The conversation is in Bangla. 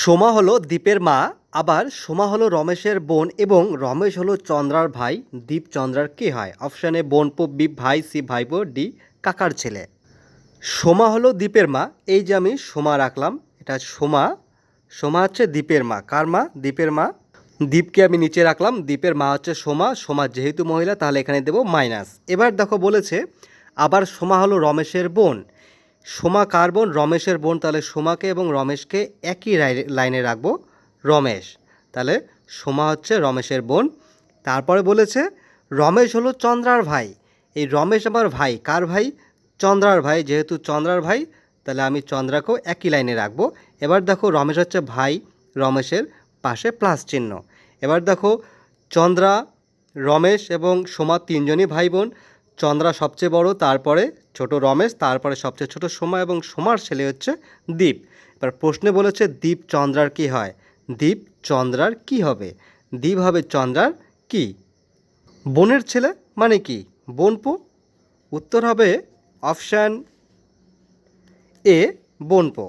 সোমা হলো দীপের মা, আবার সোমা হলো রমেশের বোন এবং রমেশ হলো চন্দ্রার ভাই। দীপ চন্দ্রার কে হয়? অপশান এ বোনপো, বি ভাই, সি ভাইপো, ডি কাকার ছেলে। সোমা হলো দীপের মা। এই যে আমি সোমা রাখলাম, এটা সোমা। সোমা হচ্ছে দীপের মা। কার মা? দীপের মা। দীপকে আমি নিচে রাখলাম, দীপের মা হচ্ছে সোমা। সোমা যেহেতু মহিলা তাহলে এখানে দেবো মাইনাস। এবার দেখো বলেছে আবার সোমা হলো রমেশের বোন। সোমা কার বোন? রমেশের বোন। তাহলে সোমাকে এবং রমেশকে একই লাইনে রাখবো, রমেশ। তাহলে সোমা হচ্ছে রমেশের বোন। তারপরে বলেছে রমেশ হলো চন্দ্রার ভাই। এই রমেশ আমার ভাই। কার ভাই? চন্দ্রার ভাই। যেহেতু চন্দ্রার ভাই তাহলে আমি চন্দ্রাকেও একই লাইনে রাখবো। এবার দেখো রমেশ হচ্ছে ভাই, রমেশের পাশে প্লাস চিহ্ন। এবার দেখো চন্দ্রা, রমেশ এবং সোমা তিনজনই ভাই বোন। চন্দ্রা সবচেয়ে বড়, তারপরে ছোট রমেশ, তারপরে সবচেয়ে ছোট সোমা এবং সোমার ছেলে হচ্ছে দীপ। এবার প্রশ্নে বলেছে দীপ চন্দ্রার কী হয়? দীপ চন্দ্রার কি হবে? দীপ হবে চন্দ্রার কি? বোনের ছেলে মানে কি? বোনপো। উত্তর হবে অপশান এ বোনপো।